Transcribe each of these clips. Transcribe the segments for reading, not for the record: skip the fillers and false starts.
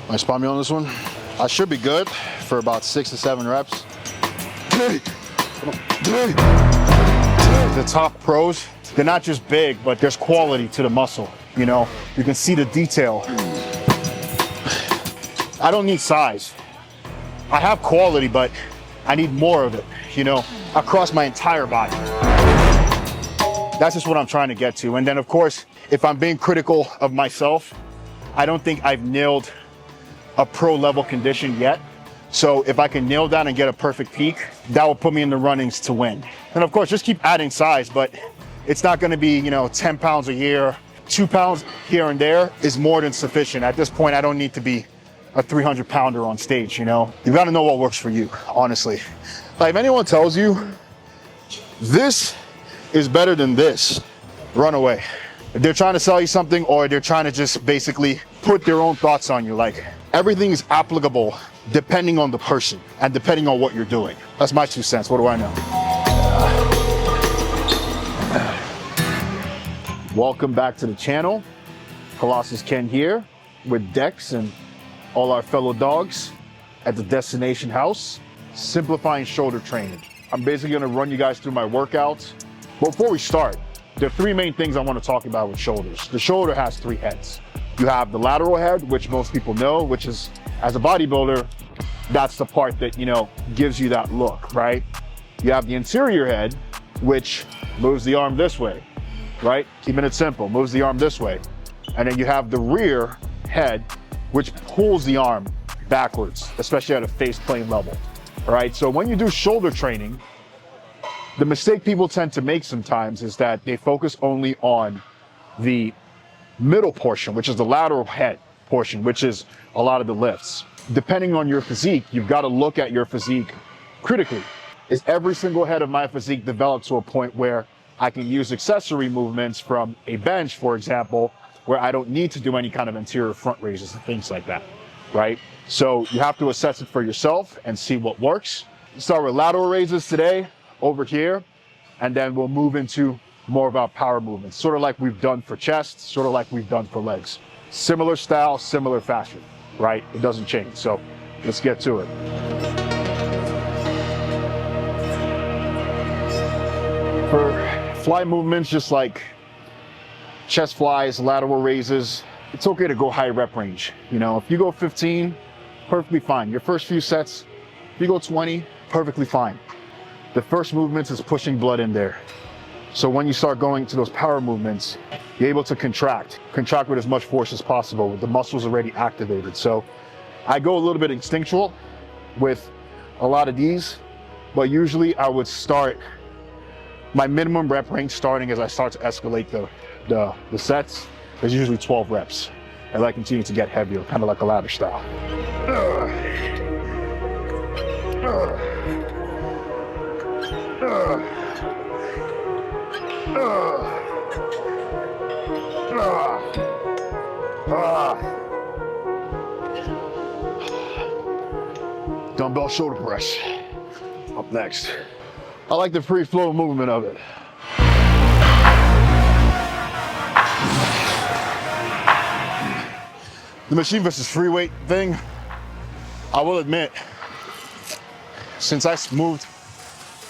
My spot me on this one. I should be good for about 6 to 7 reps. The top pros, they're not just big, but there's quality to the muscle. You know, you can see the detail. I don't need size. I have quality, but I need more of it, you know, across my entire body. That's just what I'm trying to get to. And then of course, if I'm being critical of myself, I don't think I've nailed a pro level condition yet. So if I can nail down and get a perfect peak, that will put me in the runnings to win. And of course, just keep adding size, but it's not gonna be, you know, 10 pounds a year. 2 pounds here and there is more than sufficient. At this point, I don't need to be a 300 pounder on stage, you know? You gotta know what works for you, honestly. Like if anyone tells you, this is better than this, run away. If they're trying to sell you something or they're trying to just basically put their own thoughts on you, like everything is applicable depending on the person and depending on what you're doing. That's my 2 cents, what do I know? Welcome back to the channel. Colossus Ken here with Dex and all our fellow dogs at the Destination House, simplifying shoulder training. I'm basically gonna run you guys through my workouts. Before we start, there are 3 main things I wanna talk about with shoulders. The shoulder has 3 heads. You have the lateral head, which most people know, which is, as a bodybuilder, that's the part that, you know, gives you that look, right? You have the interior head, which moves the arm this way, right? Keeping it simple, moves the arm this way. And then you have the rear head, which pulls the arm backwards, especially at a face plane level, all right? So when you do shoulder training, the mistake people tend to make sometimes is that they focus only on the middle portion, which is the lateral head portion, which is a lot of the lifts. Depending on your physique, you've got to look at your physique critically. Is every single head of my physique developed to a point where I can use accessory movements from a bench, for example, where I don't need to do any kind of anterior front raises and things like that, right? So you have to assess it for yourself and see what works. Start with lateral raises today over here, and then we'll move into more of our power movements, sort of like we've done for chest, sort of like we've done for legs. Similar style, similar fashion, right? It doesn't change. So let's get to it. For fly movements, just like chest flies, lateral raises, it's okay to go high rep range. You know, if you go 15, perfectly fine. Your first few sets, if you go 20, perfectly fine. The first movements is pushing blood in there. So when you start going to those power movements, you're able to contract with as much force as possible with the muscles already activated. So I go a little bit instinctual with a lot of these, but usually I would start my minimum rep range starting as I start to escalate the sets is usually 12 reps. As I continue to get heavier, kind of like a ladder style. Dumbbell shoulder press. Up next. I like the free flow movement of it. The machine versus free weight thing, I will admit, since I moved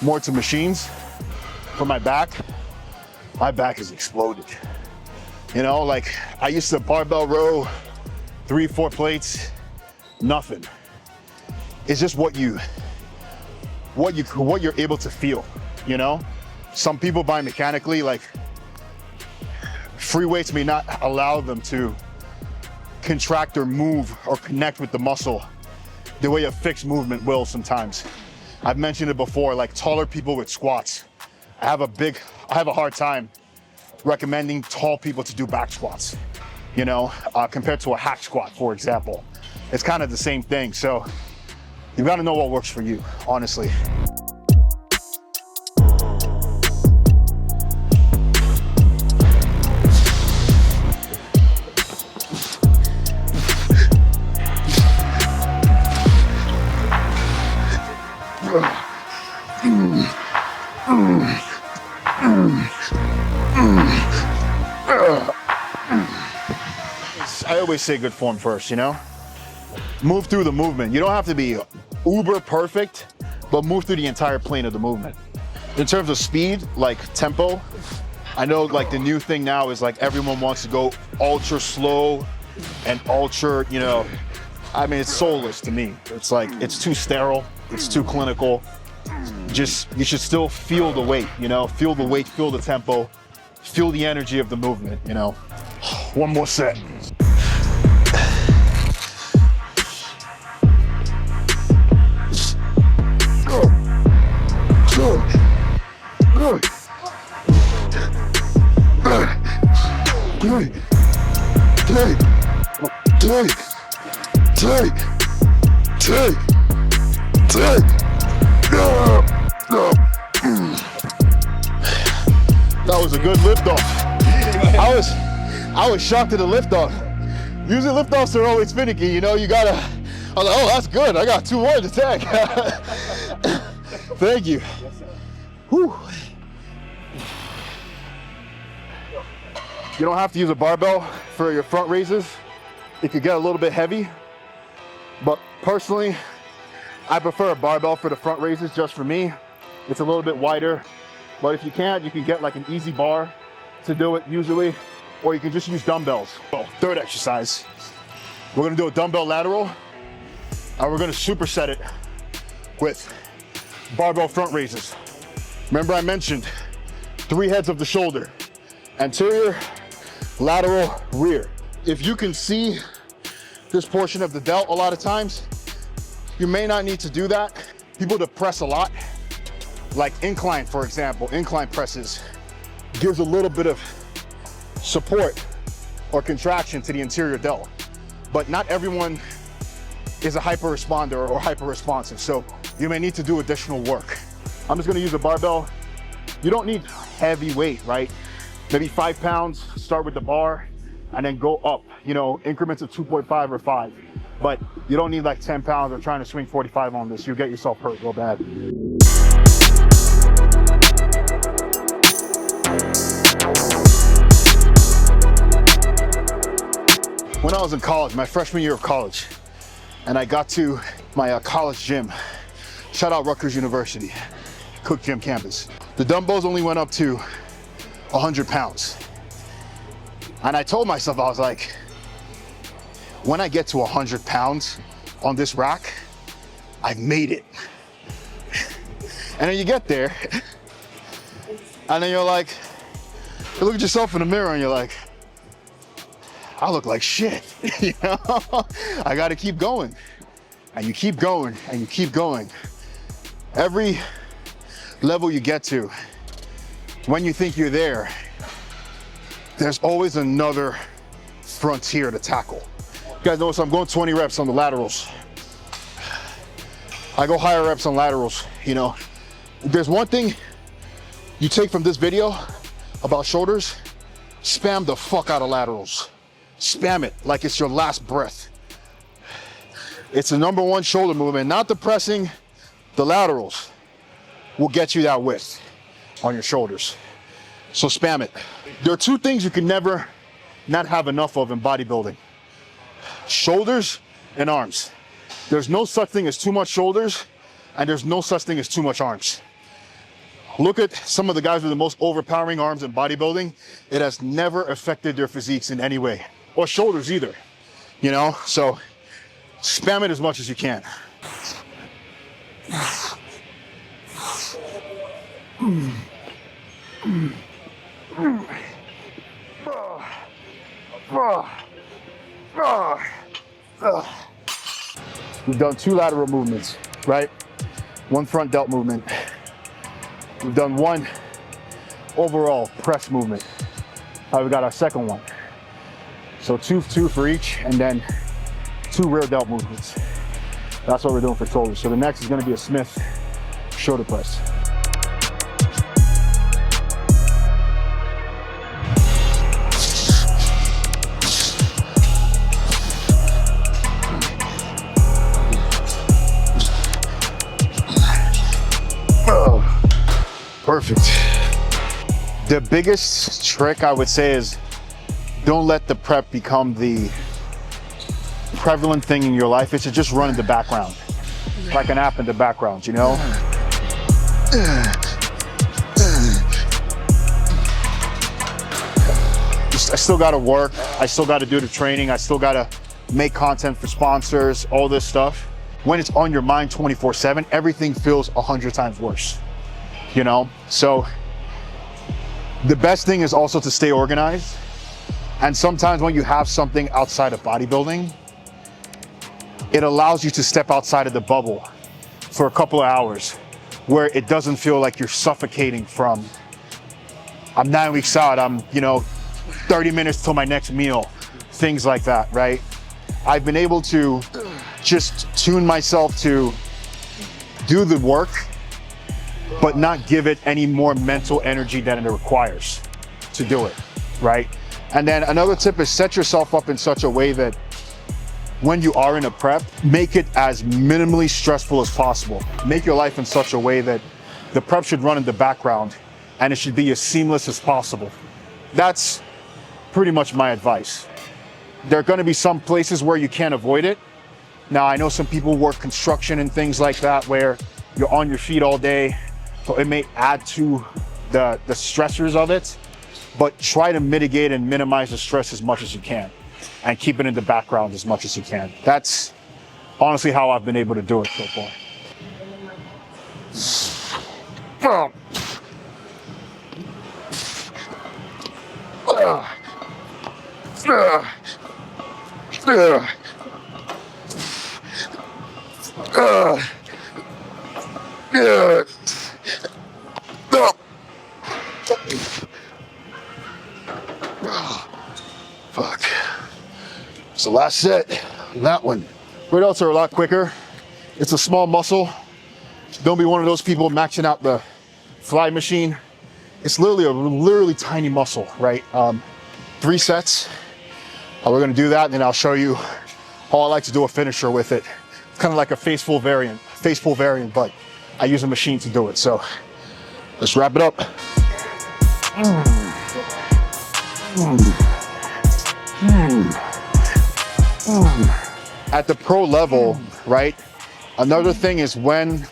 more to machines for my back has exploded. You know, like I used to barbell row 3-4 plates, nothing. It's just what you're able to feel, you know? Some people biomechanically, like free weights may not allow them to contract or move or connect with the muscle the way a fixed movement will sometimes. I've mentioned it before, like taller people with squats. I have a hard time recommending tall people to do back squats, you know, compared to a hack squat, for example. It's kind of the same thing. So you gotta know what works for you, honestly. I always say good form first, you know? move through the movement. You don't have to be uber perfect, but move through the entire plane of the movement. In terms of speed, like tempo, I know like the new thing now is like everyone wants to go ultra slow and ultra, you know, I mean, it's soulless to me. It's like, it's too sterile, it's too clinical. Just, you should still feel the weight, you know, feel the weight, feel the tempo, feel the energy of the movement, you know. One more set. That was a good lift off. I was shocked at the lift off. Usually lift offs are always finicky, you know, you gotta, I was like, oh, that's good. I got 2 more to tag. Thank you. Whew. You don't have to use a barbell for your front raises. It could get a little bit heavy, but personally, I prefer a barbell for the front raises just for me. It's a little bit wider, but if you can't, you can get like an easy bar to do it usually, or you can just use dumbbells. Oh, third exercise. We're gonna do a dumbbell lateral, and we're gonna superset it with barbell front raises. Remember I mentioned 3 heads of the shoulder, anterior, lateral, rear. If you can see this portion of the delt a lot of times, you may not need to do that. People that press a lot, like incline, for example, incline presses, gives a little bit of support or contraction to the anterior delt. But not everyone is a hyper responder or hyper responsive, so you may need to do additional work. I'm just gonna use a barbell. You don't need heavy weight, right? Maybe 5 pounds, start with the bar, and then go up, you know, increments of 2.5 or 5. But you don't need like 10 pounds or trying to swing 45 on this. You'll get yourself hurt real bad. When I was in college, my freshman year of college, and I got to my college gym, shout out Rutgers University, Cook Gym campus. The dumbbells only went up to 100 pounds. And I told myself, I was like, when I get to 100 pounds on this rack, I've made it. And then you get there, and then you're like, you look at yourself in the mirror and you're like, I look like shit, you know? I gotta keep going. And you keep going, and you keep going. Every level you get to, when you think you're there, there's always another frontier to tackle. You guys notice I'm going 20 reps on the laterals. I go higher reps on laterals, you know. If there's one thing you take from this video about shoulders, spam the fuck out of laterals. Spam it like it's your last breath. It's the #1 shoulder movement, not the pressing. The laterals will get you that width on your shoulders. So spam it. There are 2 things you can never not have enough of in bodybuilding: shoulders and arms. There's no such thing as too much shoulders, and there's no such thing as too much arms. Look at some of the guys with the most overpowering arms in bodybuilding. It has never affected their physiques in any way, or shoulders either, you know? So spam it as much as you can. We've done 2 lateral movements, right? 1 front delt movement. We've done 1 overall press movement. We got our second one. So 2 for each, and then 2 rear delt movements. That's what we're doing for shoulders. So the next is gonna be a Smith shoulder press. Perfect. The biggest trick I would say is don't let the prep become the prevalent thing in your life is to just run in the background, like an app in the background, you know? I still gotta work, I still gotta do the training, I still gotta make content for sponsors, all this stuff. When it's on your mind 24/7, everything feels 100 times worse, you know? So the best thing is also to stay organized. And sometimes when you have something outside of bodybuilding, it allows you to step outside of the bubble for a couple of hours where it doesn't feel like you're suffocating from, I'm 9 weeks out, I'm, 30 minutes till my next meal, things like that, right? I've been able to just tune myself to do the work, but not give it any more mental energy than it requires to do it, right? And then another tip is set yourself up in such a way that when you are in a prep, make it as minimally stressful as possible. Make your life in such a way that the prep should run in the background and it should be as seamless as possible. That's pretty much my advice. There are gonna be some places where you can't avoid it. Now, I know some people work construction and things like that where you're on your feet all day, so it may add to the stressors of it, but try to mitigate and minimize the stress as much as you can and keep it in the background as much as you can. That's honestly how I've been able to do it so far. Fuck. It's the last set on that one. Rear delts are a lot quicker. It's a small muscle. Don't be one of those people maxing out the fly machine. It's literally tiny muscle, right? 3 sets. We're gonna do that, and then I'll show you how I like to do a finisher with it. It's kind of like a face pull variant, but I use a machine to do it. So let's wrap it up. At the pro level, right? Another thing is when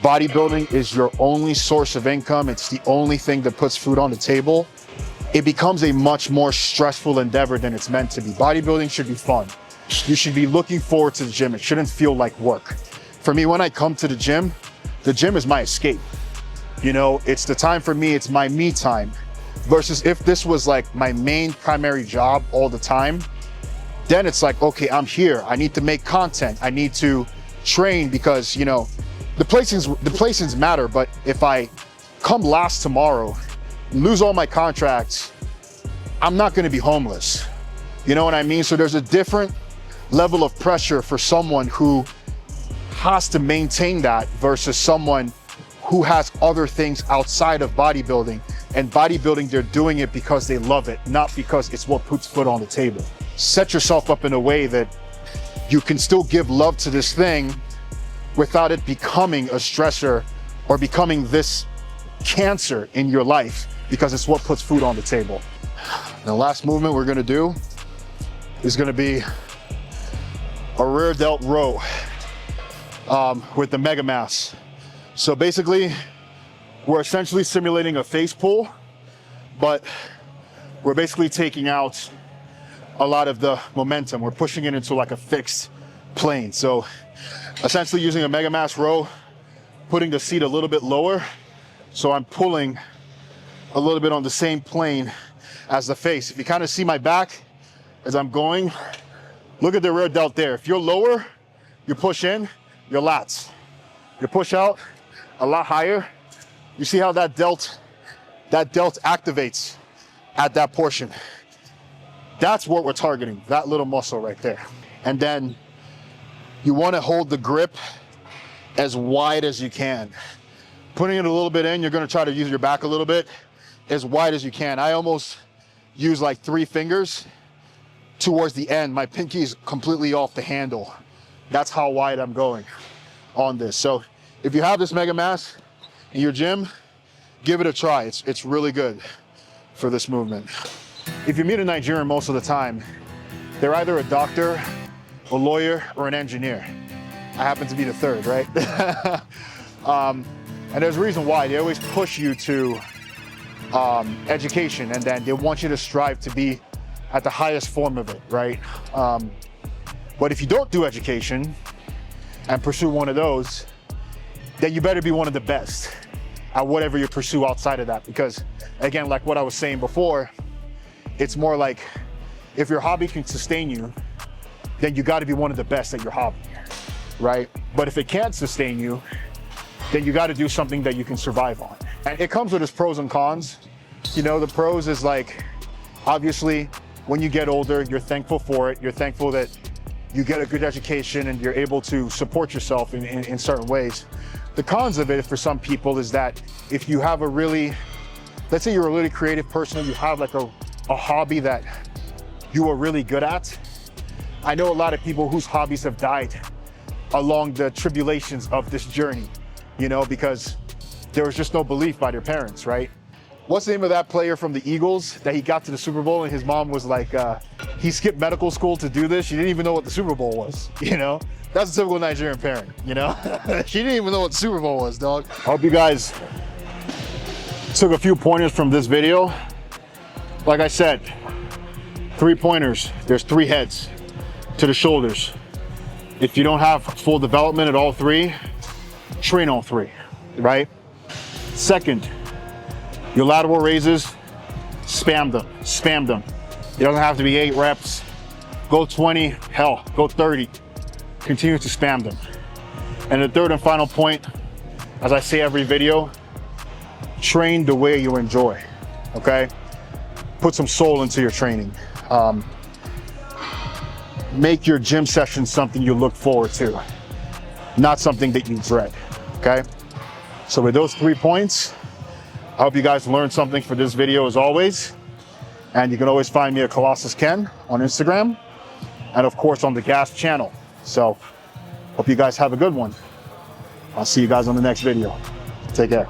bodybuilding is your only source of income, it's the only thing that puts food on the table, it becomes a much more stressful endeavor than it's meant to be. Bodybuilding should be fun. You should be looking forward to the gym. It shouldn't feel like work. For me, when I come to the gym is my escape. It's the time for me, it's my me time. Versus if this was like my main primary job all the time, then it's like, okay, I'm here. I need to make content. I need to train because, the placings matter, but if I come last tomorrow, lose all my contracts, I'm not gonna be homeless. You know what I mean? So there's a different level of pressure for someone who has to maintain that versus someone who has other things outside of bodybuilding. And bodybuilding, they're doing it because they love it, not because it's what puts food on the table. Set yourself up in a way that you can still give love to this thing without it becoming a stressor or becoming this cancer in your life, because it's what puts food on the table. The last movement we're gonna do is gonna be a rear delt row with the mega mass. So basically, we're essentially simulating a face pull, but we're basically taking out a lot of the momentum. We're pushing it into like a fixed plane. So essentially using a mega mass row, putting the seat a little bit lower, so I'm pulling a little bit on the same plane as the face. If you kind of see my back as I'm going, look at the rear delt there. If you're lower, you push in, your lats. You push out a lot higher. You see how that delt activates at that portion. That's what we're targeting, that little muscle right there. And then you want to hold the grip as wide as you can. Putting it a little bit in, you're going to try to use your back a little bit, as wide as you can. I almost use like 3 fingers towards the end. My pinky is completely off the handle. That's how wide I'm going on this. So if you have this mega mass in your gym, give it a try. It's really good for this movement. If you meet a Nigerian most of the time, they're either a doctor a lawyer, or an engineer. I happen to be the third, right? And there's a reason why. They always push you to education, and then they want you to strive to be at the highest form of it, right? But if you don't do education and pursue one of those, then you better be one of the best at whatever you pursue outside of that. Because again, like what I was saying before, it's more like if your hobby can sustain you, then you got to be one of the best at your hobby, right? But if it can't sustain you, then you got to do something that you can survive on. And it comes with its pros and cons. You know, the pros is like, obviously, when you get older, you're thankful for it. You're thankful that you get a good education and you're able to support yourself in certain ways. The cons of it for some people is that if you have a really, let's say you're a really creative person and you have like a hobby that you are really good at. I know a lot of people whose hobbies have died along the tribulations of this journey, you know, because there was just no belief by their parents, right? What's the name of that player from the Eagles that he got to the Super Bowl and his mom was like, he skipped medical school to do this. She didn't even know what the Super Bowl was, you know? That's a typical Nigerian parent, you know? She didn't even know what the Super Bowl was, dog. I hope you guys took a few pointers from this video. Like I said, 3 pointers. There's 3 heads to the shoulders. If you don't have full development at all 3, train all 3, right? Second, your lateral raises, spam them, spam them. It doesn't have to be 8 reps. Go 20, hell, go 30. Continue to spam them. And the third and final point, as I say every video, train the way you enjoy, okay? Put some soul into your training. Make your gym session something you look forward to, not something that you dread, okay? So with those 3 points, I hope you guys learned something for this video as always. And you can always find me at Colossus Ken on Instagram and of course on the Gas channel. So hope you guys have a good one. I'll see you guys on the next video. Take care.